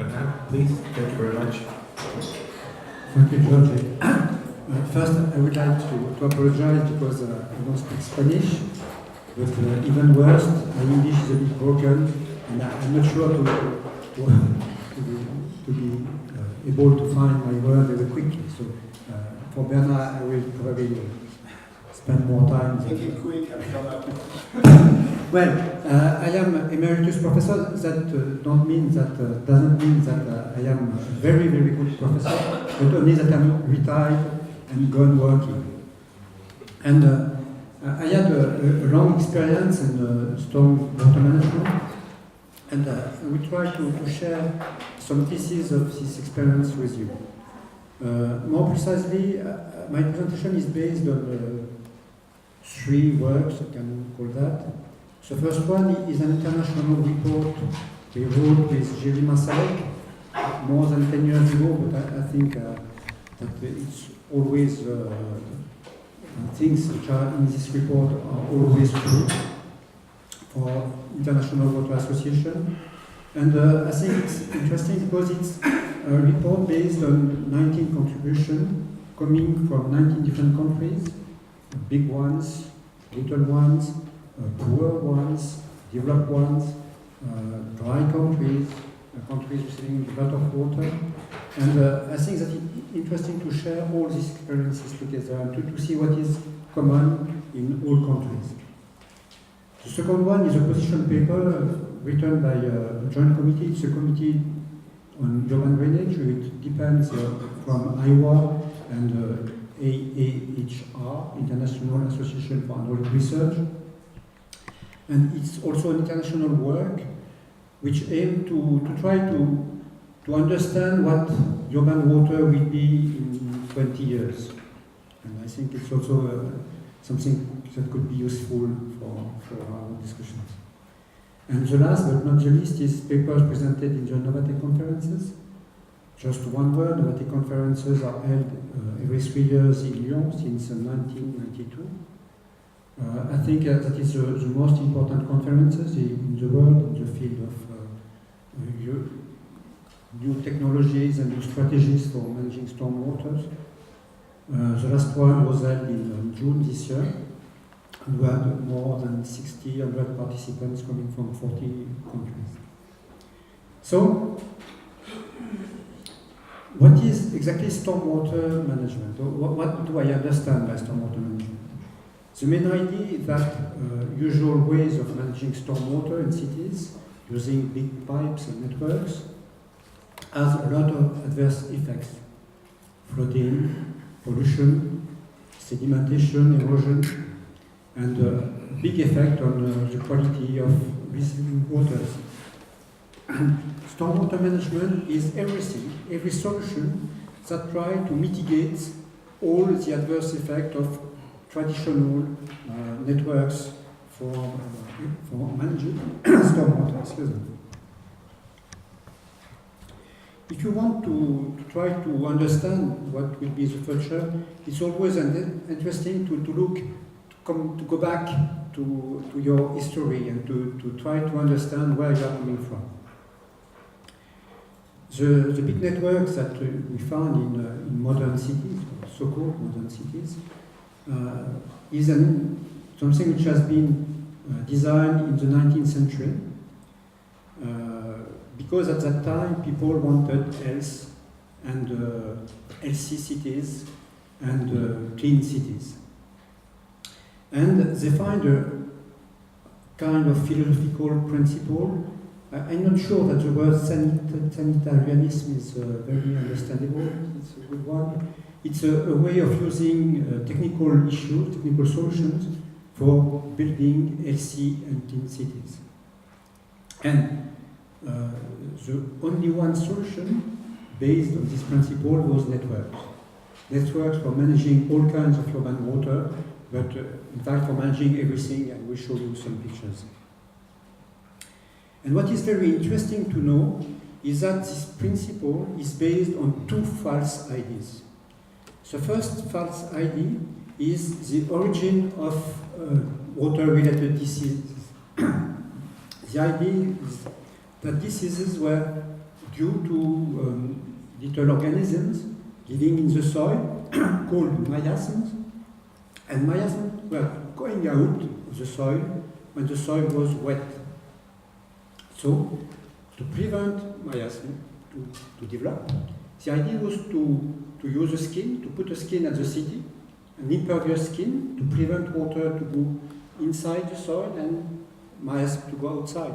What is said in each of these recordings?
Bernard, please. Thank you very much. Thank you, George. First, I would like to apologize because I don't speak Spanish, but even worse, my English is a bit broken, and I'm not sure to be able to find my word very quickly. So, for Bernard, I will probably spend more time. Make it quick and come up. Well, I am Emeritus Professor. That doesn't mean that I am a very, very good professor, but only that I'm retired and gone working. And I had a long experience in storm water management, and I will try to share some pieces of this experience with you. More precisely, my presentation is based on 3 works, I can call that. The first one is an international report we wrote with Jerry Masalek more than 10 years ago, but I think that it's always things which are in this report are always true for International Water Association. And I think it's interesting because it's a report based on 19 contributions coming from 19 different countries, big ones, little ones, poor ones, developed ones, dry countries, countries receiving a lot of water. And I think that it's interesting to share all these experiences together and to see what is common in all countries. The second one is a position paper written by a joint committee. It's a committee on urban drainage. It depends from Agua and AHR, International Association for Hydraulic Research. And it's also an international work which aims to try to understand what urban water will be in 20 years. And I think it's also something that could be useful for our discussions. And the last but not the least is papers presented in the Novatec conferences. Just one word, Novatec conferences are held every 3 years in Lyon since 1992. I think that is the most important conferences in the world in the field of new technologies and new strategies for managing storm waters. The last one was held in June this year, and we had more than 100 participants coming from 40 countries. So, what is exactly stormwater management? What do I understand by stormwater management? The main idea is that usual ways of managing stormwater in cities using big pipes and networks has a lot of adverse effects. Flooding, pollution, sedimentation, erosion, and a big effect on the quality of receiving waters. Stormwater management is everything, every solution that tries to mitigate all the adverse effects of traditional networks for managing stormwater. Excuse me. If you want to try to understand what will be the future, it's always interesting to go back to your history and to try to understand where you are coming from. The big networks that we found in modern cities, so-called modern cities, is something which has been designed in the 19th century because at that time people wanted health and healthy cities and clean cities. And they find a kind of philosophical principle. I'm not sure that the word sanitarianism is very understandable. It's a good one. It's a way of using technical issues, technical solutions for building healthy and clean cities. And the only one solution based on this principle was networks. Networks for managing all kinds of urban water, but in fact for managing everything, and we'll show you some pictures. And what is very interesting to know is that this principle is based on 2 false ideas. The first false idea is the origin of water-related diseases. The idea is that diseases were due to little organisms living in the soil called miasms. And miasms were going out of the soil when the soil was wet. So, to prevent miasms to develop, the idea was to use a skin, to put a skin at the city, an impervious skin, to prevent water to go inside the soil and miasms to go outside.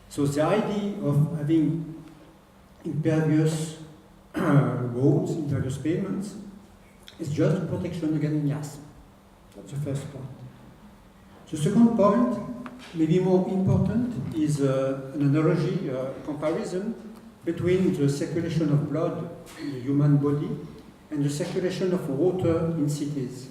So the idea of having impervious roads, impervious pavements, is just protection against miasms. That's the first point. The second point, maybe more important, is an analogy, comparison between the circulation of blood in the human body and the circulation of water in cities.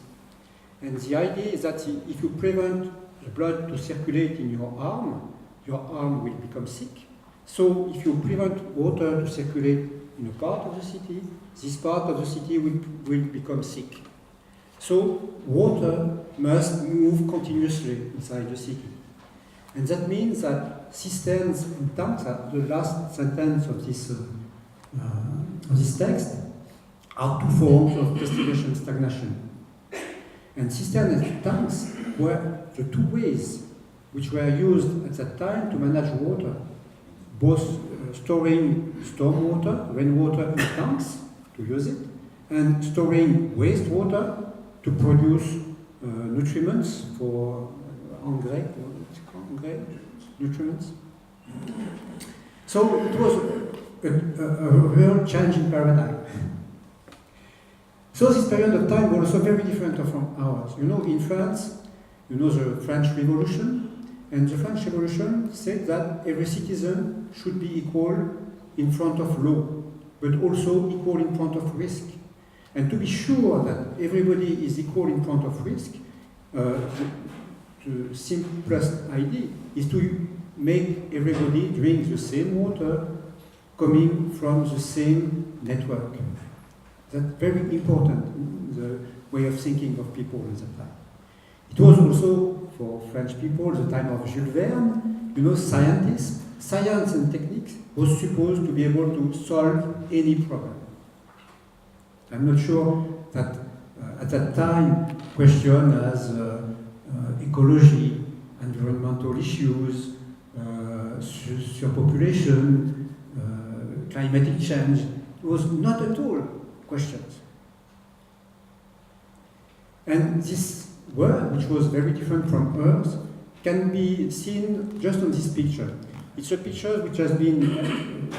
And the idea is that if you prevent the blood to circulate in your arm will become sick. So if you prevent water to circulate in a part of the city, this part of the city will become sick. So water must move continuously inside the city. And that means that cisterns and tanks, the last sentence of this text, are two forms of distillation stagnation. And cisterns and tanks were the two ways which were used at that time to manage water, both storing stormwater, rainwater in tanks to use it, and storing wastewater to produce nutriments for engrais, nutriments. So it was a real change in paradigm. So this period of time was also very different from ours. You know, in France, you know the French Revolution, and the French Revolution said that every citizen should be equal in front of law, but also equal in front of risk. And to be sure that everybody is equal in front of risk, the simplest idea is to make everybody drink the same water coming from the same network. That's very important in the way of thinking of people at that time. It was also, for French people, the time of Jules Verne. You know, science and techniques was supposed to be able to solve any problem. I'm not sure that at that time questions as ecology, environmental issues, surpopulation, climatic change was not at all questions. And this world, which was very different from Earth, can be seen just on this picture. It's a picture which has been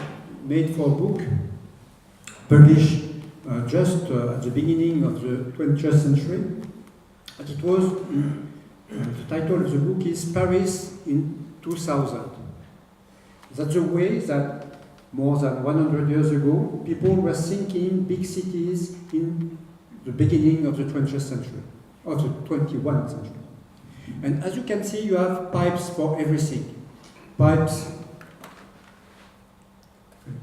made for a book, published just at the beginning of the 20th century. But it was, the title of the book is Paris in 2000. That's the way that more than 100 years ago, people were thinking big cities in the beginning of the 20th century, of the 21st century. And as you can see, you have pipes for everything. Pipes,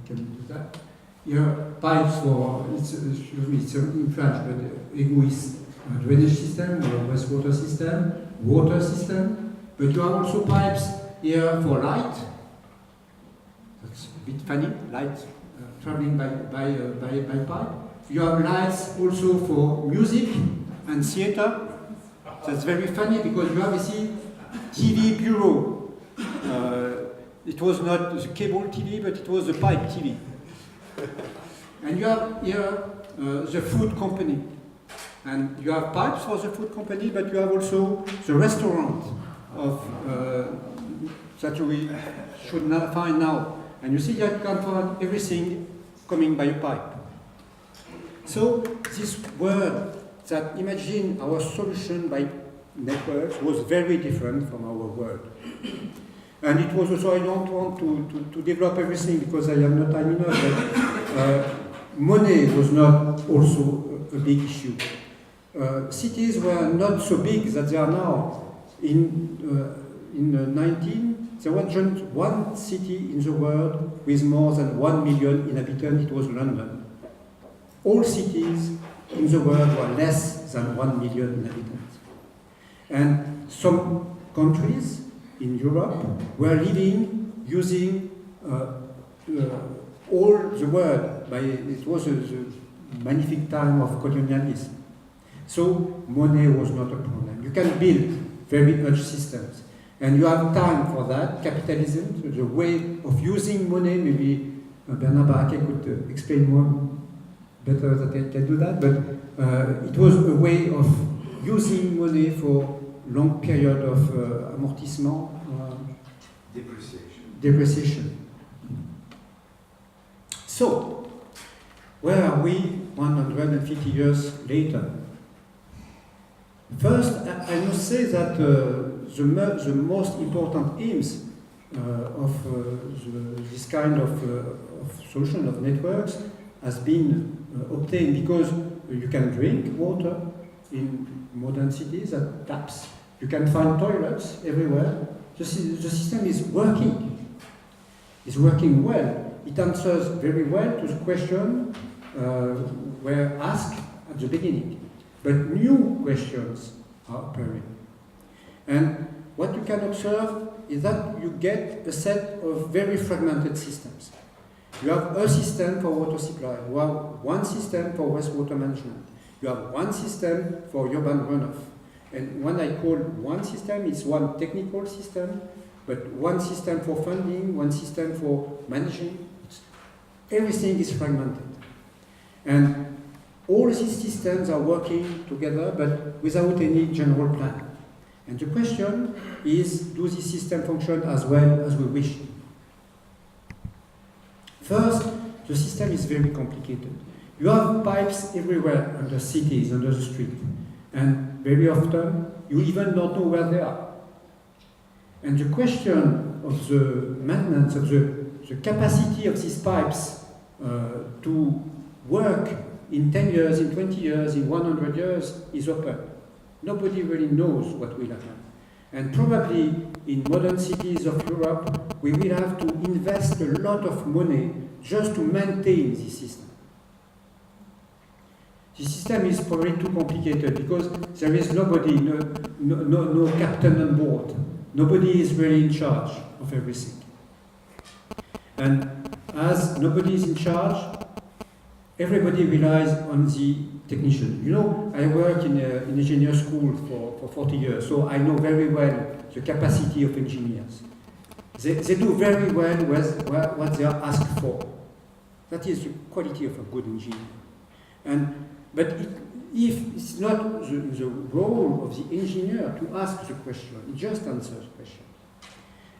can you do that? Here, pipes for, it's in French, but egoist, drainage system, or wastewater system, water system, but you have also pipes here for light. That's a bit funny, light traveling by pipe. You have lights also for music and theater. That's very funny because you have, you see, TV bureau. It was not the cable TV, but it was the pipe TV. And you have here the food company. And you have pipes for the food company, but you have also the restaurant of that we should not find now. And you see that you can find everything coming by a pipe. So this word that imagine our solution by networks was very different from our world. And it was also, I don't want to develop everything because I have no time enough, but money was not also a big issue. Cities were not so big that they are now. In the 19, there was just one city in the world with more than 1 million inhabitants, it was London. All cities in the world were less than 1 million inhabitants. And some countries in Europe were living using all the world. It was the magnific time of colonialism. So money was not a problem. You can build very much systems. And you have time for that. Capitalism, the way of using money, maybe Bernard Barraquet could explain more better that I can do that, but it was a way of using money for long period of amortissement, depreciation. So, where are we 150 years later? First, I must say that the most important aims of this kind of solution of networks has been obtained because you can drink water in modern cities at taps. You can find toilets everywhere. The system is working. It's working well. It answers very well to the question were asked at the beginning. But new questions are appearing. And what you can observe is that you get a set of very fragmented systems. You have a system for water supply. You have one system for wastewater management. You have one system for urban runoff. And when I call one system, it's one technical system, but one system for funding, one system for managing. Everything is fragmented. And all these systems are working together, but without any general plan. And the question is, do these systems function as well as we wish? First, the system is very complicated. You have pipes everywhere under cities, under the street. And very often, you even don't know where they are. And the question of the maintenance, of the capacity of these pipes to work in 10 years, in 20 years, in 100 years is open. Nobody really knows what will happen. And probably in modern cities of Europe, we will have to invest a lot of money just to maintain this system. The system is probably too complicated because there is nobody, no captain on board. Nobody is really in charge of everything. And as nobody is in charge, everybody relies on the technician. You know, I work in an engineer school for 40 years, so I know very well the capacity of engineers. They do very well with what they are asked for. That is the quality of a good engineer. But if it's not the role of the engineer to ask the question, it just answers the question.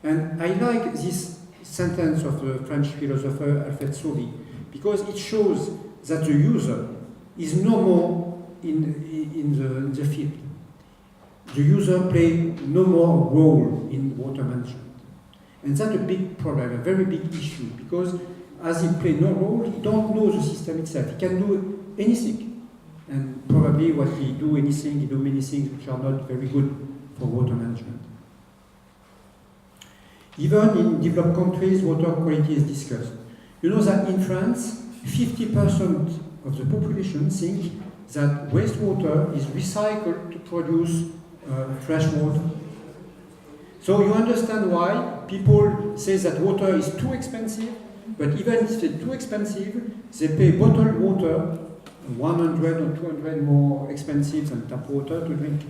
And I like this sentence of the French philosopher Alfred Sauvy, because it shows that the user is no more in the field. The user plays no more role in water management. And that's a big problem, a very big issue, because as he plays no role, he don't know the system itself. He can do anything. And probably what he do anything, he do many things which are not very good for water management. Even in developed countries, water quality is discussed. You know that in France, 50% of the population think that wastewater is recycled to produce fresh water. So you understand why people say that water is too expensive, but even if it's too expensive, they pay bottled water 100 or 200 more expensive than tap water to drink.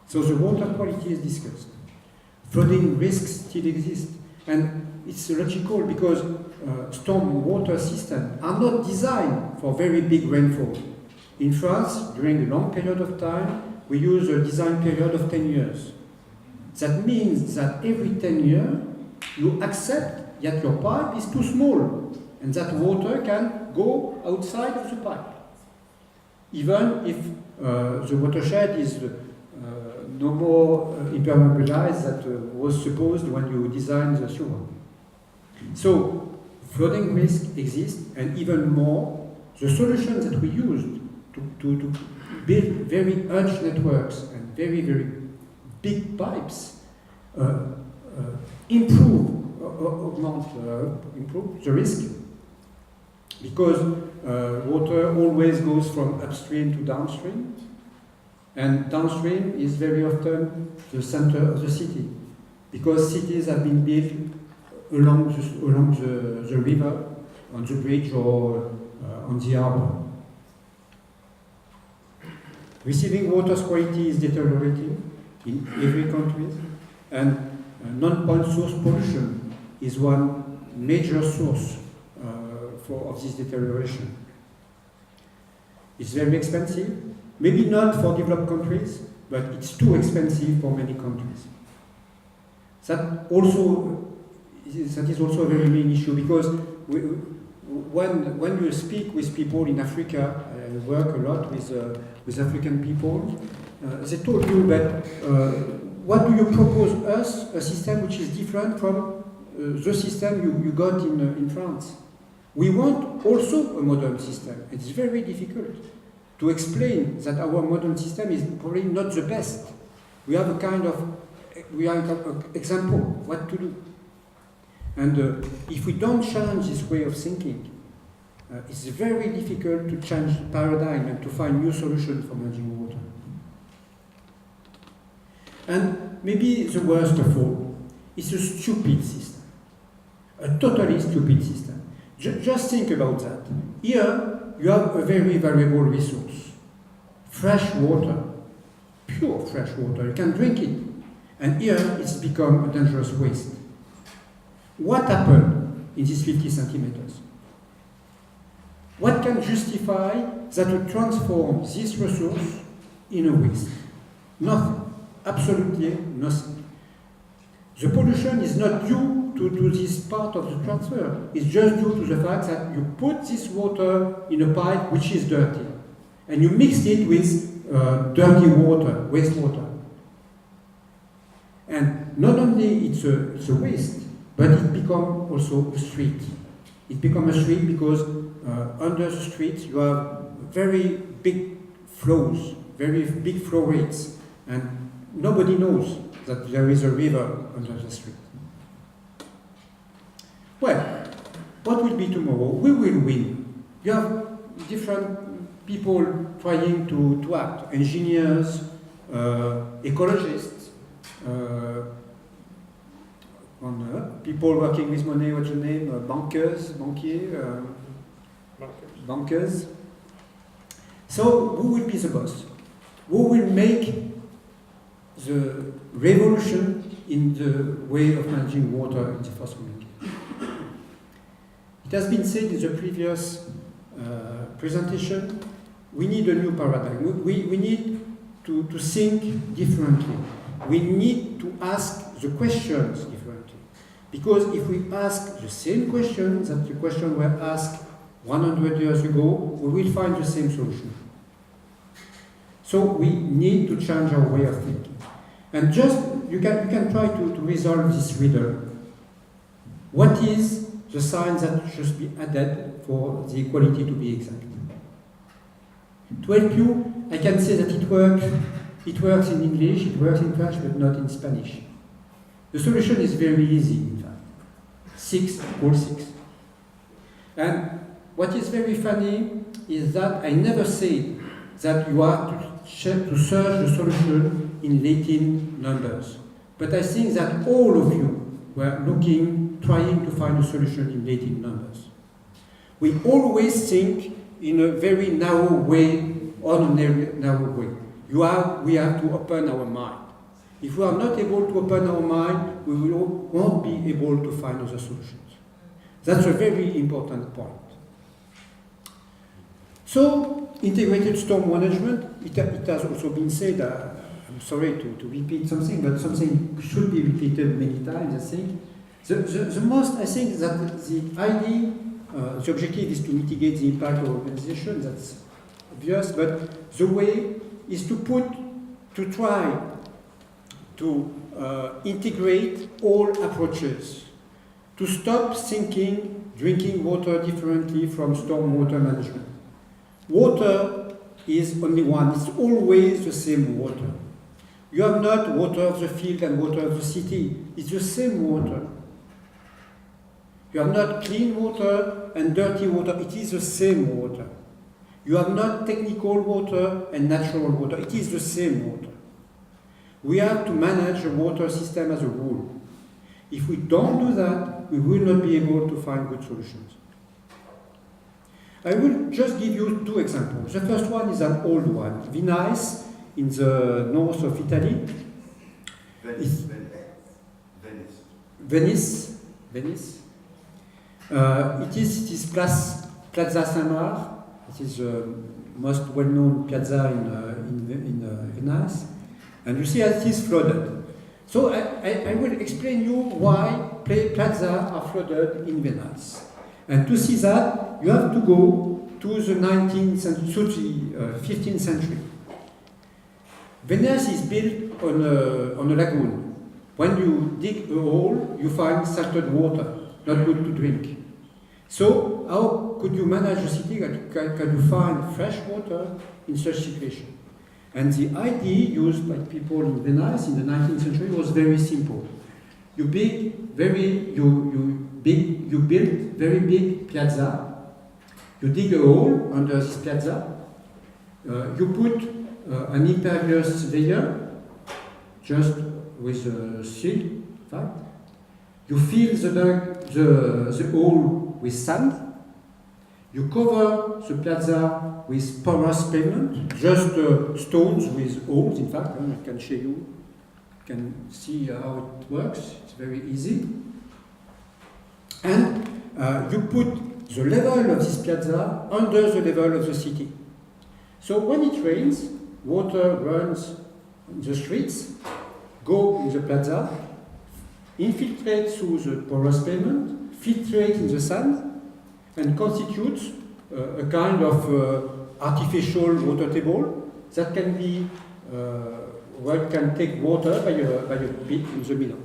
So the water quality is discussed. Flooding risks still exist. And it's logical because storm water systems are not designed for very big rainfall. In France, during a long period of time, we use a design period of 10 years. That means that every 10 years, you accept that your pipe is too small and that water can go outside of the pipe. Even if the watershed is no more impermeabilized than was supposed when you designed the sewer. So, flooding risk exists, and even more, the solutions that we used to build very huge networks and very, very big pipes improve the risk, because water always goes from upstream to downstream, and downstream is very often the center of the city, because cities have been built along the river, on the bridge or on the harbor. Receiving water quality is deteriorating in every country, and non-point source pollution is one major source of this deterioration. It's very expensive, maybe not for developed countries, but it's too expensive for many countries. That is also a very main issue, because when you speak with people in Africa, I work a lot with African people, they told you that what do you propose us, a system which is different from the system you got in France? We want also a modern system. It's very difficult to explain that our modern system is probably not the best. We have an example what to do. And if we don't change this way of thinking, it's very difficult to change the paradigm and to find new solutions for managing water. And maybe the worst of all is a stupid system, a totally stupid system. Just think about that. Here, you have a very valuable resource, fresh water, pure fresh water. You can drink it. And here, it's become a dangerous waste. What happened in these 50 centimeters? What can justify that we transform this resource in a waste? Nothing. Absolutely nothing. The pollution is not due to this part of the transfer. It's just due to the fact that you put this water in a pipe which is dirty, and you mix it with dirty water, wastewater. And not only it's a waste, but it becomes also a street. It becomes a street because under the street you have very big flows, very big flow rates, and nobody knows that there is a river under the street. Well, what will be tomorrow? We will win. You have different people trying to act, engineers, ecologists, people working with money, what's the name? Bankers. So, who will be the boss? Who will make the revolution in the way of managing water in the first community? It has been said in the previous presentation, we need a new paradigm. We need to think differently. We need to ask the questions differently. Because if we ask the same questions that the questions were asked 100 years ago, we will find the same solution. So we need to change our way of thinking. And just, you can try to resolve this riddle. What is the sign that should be added for the equality to be exact? To help you, I can say that it works in English, it works in French, but not in Spanish. The solution is very easy, in fact. 6 equals 6. And what is very funny is that I never said that you are to search the solution in Latin numbers. But I think that all of you were trying to find a solution in Latin numbers. We always think in a very narrow way, on a narrow way. We have to open our mind. If we are not able to open our mind, we won't be able to find other solutions. That's a very important point. So, integrated storm management, it has also been said, I'm sorry to repeat something, but something should be repeated many times, I think. The most, I think, that the idea, the objective is to mitigate the impact of urbanization, that's obvious, but the way is to try to integrate all approaches, to stop thinking drinking water differently from storm water management. Water is only one, it's always the same water. You have not water of the field and water of the city, it's the same water. You have not clean water and dirty water, it is the same water. You have not technical water and natural water, it is the same water. We have to manage the water system as a whole. If we don't do that, we will not be able to find good solutions. I will just give you two examples. The first one is an old one, Venice, in the north of Italy. Venice. Venice. It is Plaza Saint-Marc. It is the most well-known plaza in Venice. And you see it is flooded. So I will explain you why plazas are flooded in Venice. And to see that, you have to go to the 15th century. Venice is built on a lagoon. When you dig a hole, you find salted water, not good to drink. So how could you manage a city? Can you find fresh water in such situation? And the idea used by people in Venice in the 19th century was very simple. You build very big piazza. You dig a hole under this piazza. You put an impervious layer, just with silt, in fact. You fill the hole with sand. You cover the plaza with porous pavement, just stones with holes, in fact. I can show you. You can see how it works. It's very easy. And you put the level of this plaza under the level of the city. So when it rains, water runs in the streets, go in the plaza, infiltrate through the porous pavement, filtrate in the sand, and constitutes a kind of artificial water table that can be can take water by a pit in the middle.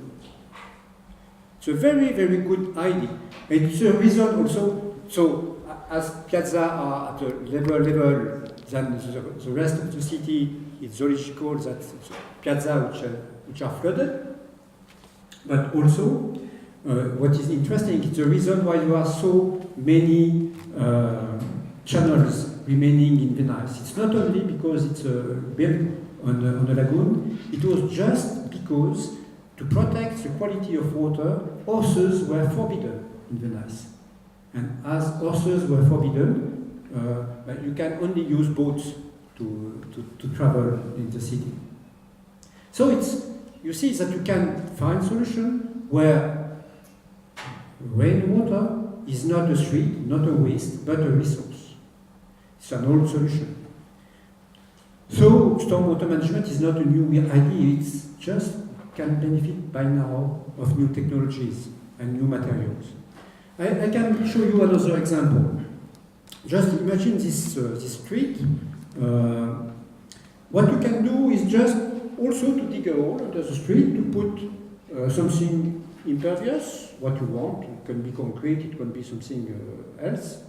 It's a very, very good idea. It's a reason also, so as piazza are at a level than the rest of the city, it's logical that it's piazza which are flooded. But also, what is interesting is the reason why you have so many channels remaining in Venice. It's not only because it's built on a lagoon, it was just because to protect the quality of water, horses were forbidden in Venice. And as horses were forbidden, you can only use boats to travel in the city. So you see that you can find solution where rainwater is not a street, not a waste, but a resource. It's an old solution. So stormwater management is not a new idea, it's just can benefit by now of new technologies and new materials. I can show you another example. Just imagine this street. What you can do is just also to dig a hole under the street to put something impervious, what you want. It can be concrete, it can be something else.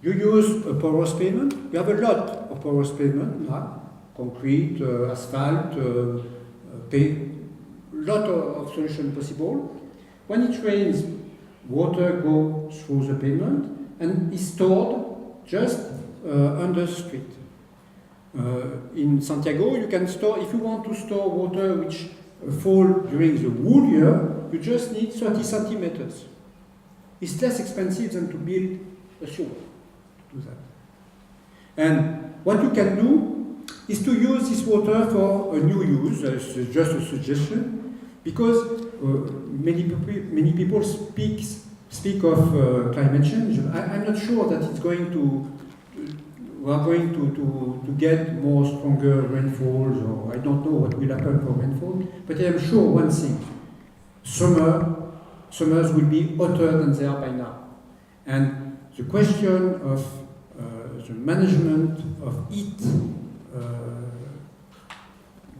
You use a porous pavement. You have a lot of porous pavement now, concrete, asphalt, lot of solution possible. When it rains, water goes through the pavement and is stored just under the street. In Santiago, you can store, if you want to store water which fall during the whole year, you just need 30 centimeters. It's less expensive than to build a sewer to do that. And what you can do is to use this water for a new use. It's just a suggestion, because many people speak of climate change. I'm not sure that it's going we are going to get more stronger rainfalls, or I don't know what will happen for rainfall, but I am sure one thing: summers will be hotter than they are by now. And the question of the management of heat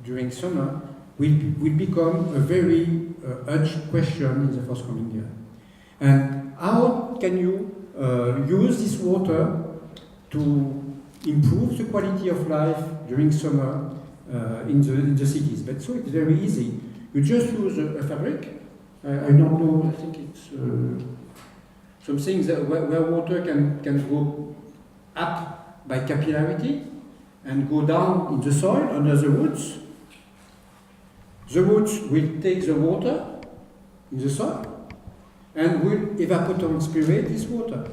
during summer will become a very urgent question in the forthcoming year. And how can you use this water to improve the quality of life during summer in the cities? But so it's very easy. You just use a fabric. I don't know, I think it's some things where water can go up by capillarity and go down in the soil under the roots. The roots will take the water in the soil and will evapotranspirate this water.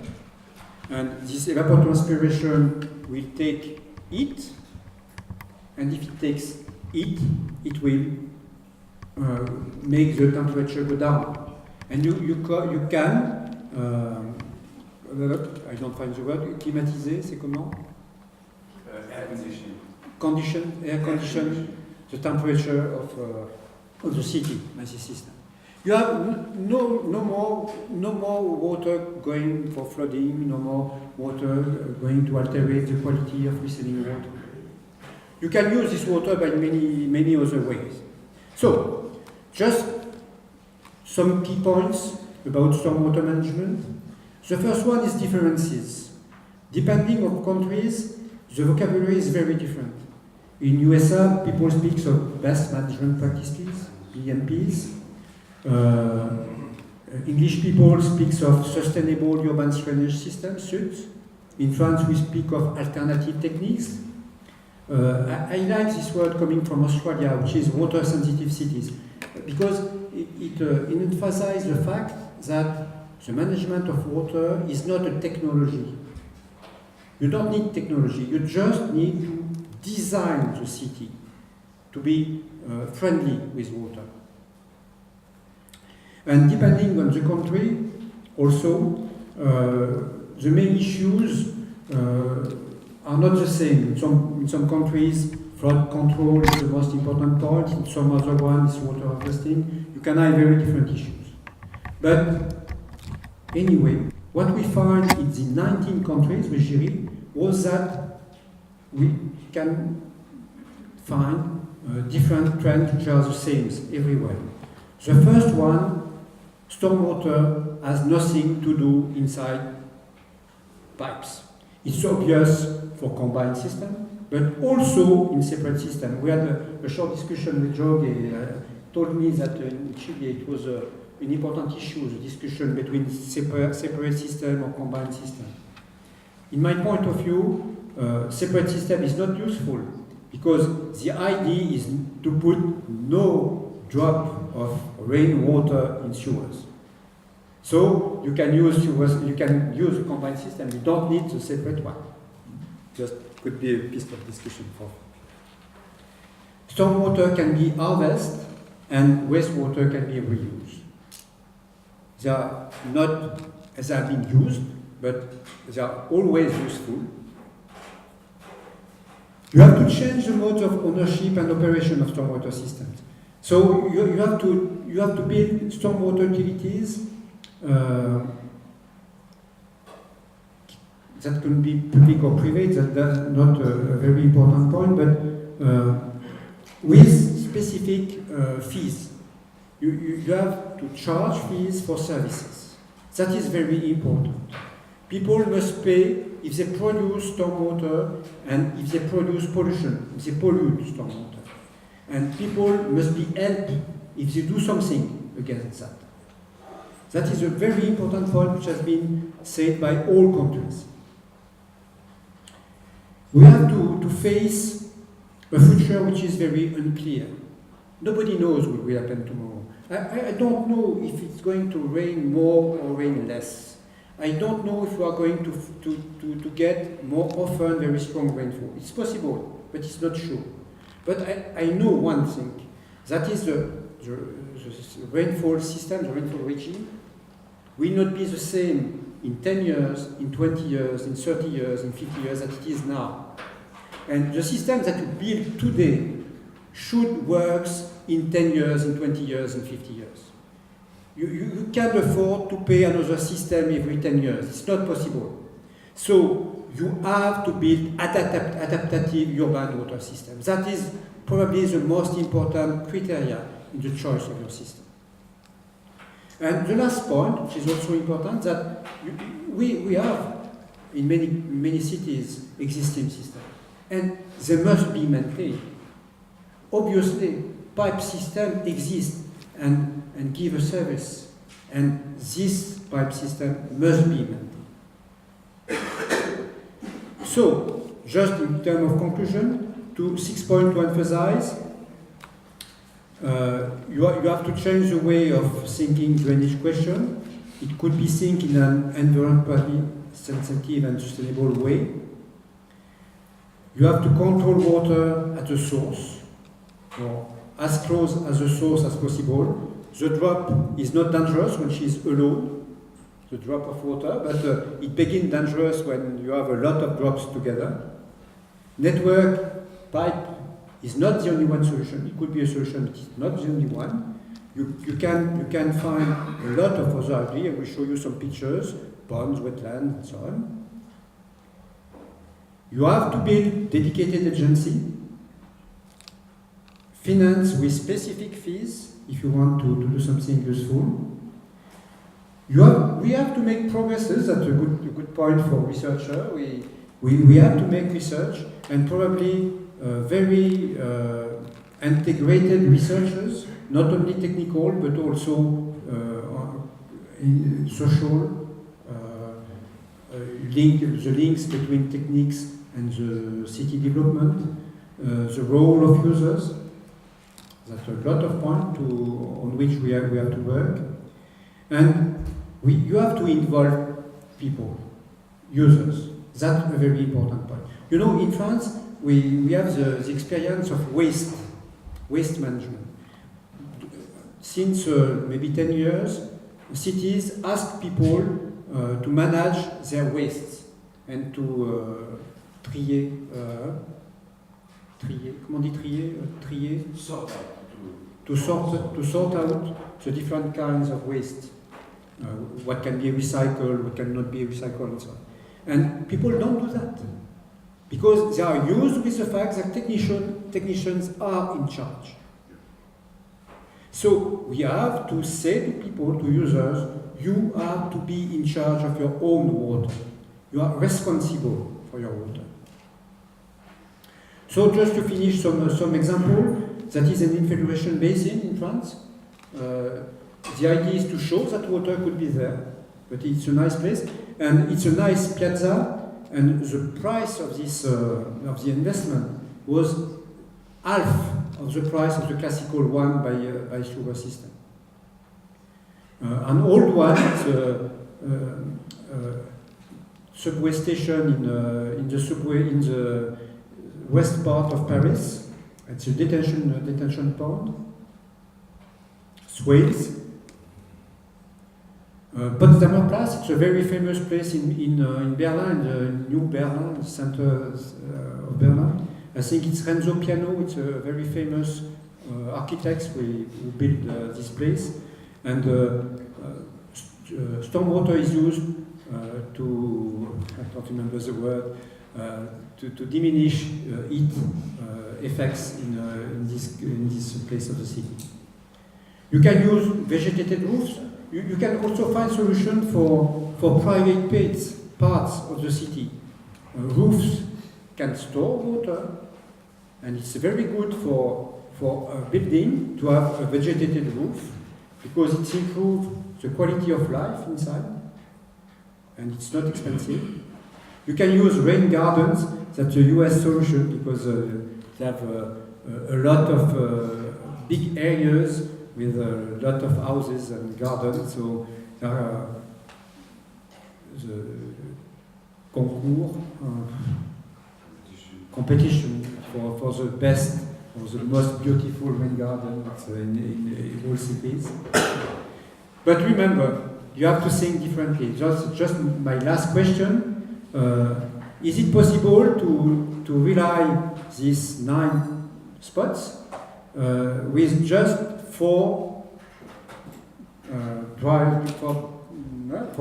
And this evapotranspiration will take heat, and if it takes heat, it will make the temperature go down. And you can, I don't find the word, climatiser, c'est comment? Air conditioning. Air condition the temperature of the city by this system. You have no more water going for flooding, no more water going to alter the quality of receiving water. You can use this water by many other ways. So, just some key points about stormwater management. The first one is differences. Depending on countries, the vocabulary is very different. In USA, people speak of best management practices, BMPs. English people speak of sustainable urban drainage systems, SUT. In France, we speak of alternative techniques. I like this word coming from Australia, which is water-sensitive cities, because it emphasizes the fact that the management of water is not a technology. You don't need technology, you just need to design the city to be friendly with water. And depending on the country, also, the main issues are not the same. In some countries, flood control is the most important point. In some other ones, water harvesting. You can have very different issues. But anyway, what we find in the 19 countries with Giri was that we can find different trends which are the same everywhere. The first one, stormwater has nothing to do inside pipes. It's obvious for combined system, but also in separate system. We had a short discussion with Jorge. Told me that in Chile it was an important issue, the discussion between separate system or combined system. In my point of view, separate system is not useful because the idea is to put no drop of rainwater in sewers. So you can use sewers, you can use a combined system. You don't need the separate one. Just could be a piece of discussion for. Stormwater can be harvested and wastewater can be reused. They are not as they are being used, but they are always useful. You have to change the modes of ownership and operation of stormwater systems. So you have to build stormwater utilities that can be public or private. That's not a very important point, but with specific fees. You have to charge fees for services. That is very important. People must pay if they produce stormwater and if they produce pollution, if they pollute stormwater. And people must be helped if they do something against that. That is a very important point which has been said by all countries. We have to face a future which is very unclear. Nobody knows what will happen tomorrow. I don't know if it's going to rain more or rain less. I don't know if we are going to get more often very strong rainfall. It's possible, but it's not sure. But I know one thing, that is the rainfall system, the rainfall regime, will not be the same in 10 years, in 20 years, in 30 years, in 50 years as it is now. And the system that you build today should work in 10 years, in 20 years, in 50 years. You can't afford to pay another system every 10 years. It's not possible. So you have to build adaptive urban water systems. That is probably the most important criteria in the choice of your system. And the last point, which is also important, that we have in many cities existing systems, and they must be maintained. Obviously, pipe system exists and give a service, and this pipe system must be maintained. So, just in terms of conclusion, 6 points to emphasize. You have to change the way of thinking drainage question. It could be think in an sensitive and sustainable way. You have to control water at the source, or as close as the source as possible. The drop is not dangerous when she's alone, the drop of water, but it begins dangerous when you have a lot of drops together. Network pipe is not the only one solution. It could be a solution, but it's not the only one. You can find a lot of other ideas. I will show you some pictures, ponds, wetlands, and so on. You have to build dedicated agency, finance with specific fees if you want to do something useful. We have to make progresses. That's a good point for researcher. We have to make research, and probably very integrated researchers, not only technical but also social, the links between techniques and the city development, the role of users. That's a lot of points on which we have to work. And you have to involve people, users. That's a very important point. You know, in France, we have the experience of waste management. Since maybe 10 years, cities ask people to manage their wastes and to trier. Comment on dit trier? Trier. To sort out the different kinds of waste. What can be recycled, what cannot be recycled, and so on. And people don't do that because they are used with the fact that technicians are in charge. So we have to say to people, to users, you have to be in charge of your own water. You are responsible for your water. So just to finish some example, that is an infiltration basin in France. The idea is to show that water could be there, but it's a nice place, and it's a nice piazza, and the price of this of the investment was half of the price of the classical one by sewer system. An old one, it's a subway station in the subway in the west part of Paris. It's a detention pond. Swales. Potsdamer Platz, it's a very famous place in Berlin, the New Berlin, the center of Berlin. I think it's Renzo Piano, it's a very famous architect who built this place. And stormwater is used to, I don't remember the word, to diminish heat effects in this place of the city. You can use vegetated roofs. You can also find solutions for private parts of the city. Roofs can store water, and it's very good for a building to have a vegetated roof because it improves the quality of life inside, and it's not expensive. You can use rain gardens. That's a US solution because they have a lot of big areas with a lot of houses and gardens, so there are the concours, competition for the best or the most beautiful rain garden in all cities. But remember, you have to think differently. Just my last question, is it possible to rely these 9 spots with just 4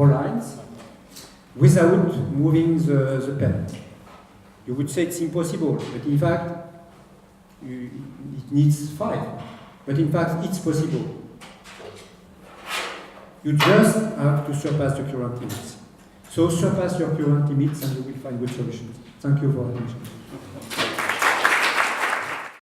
lines without moving the pen? You would say it's impossible, but in fact it needs 5. But in fact it's possible. You just have to surpass the current limits. So surpass your current limits and you will find good solutions. Thank you for attention.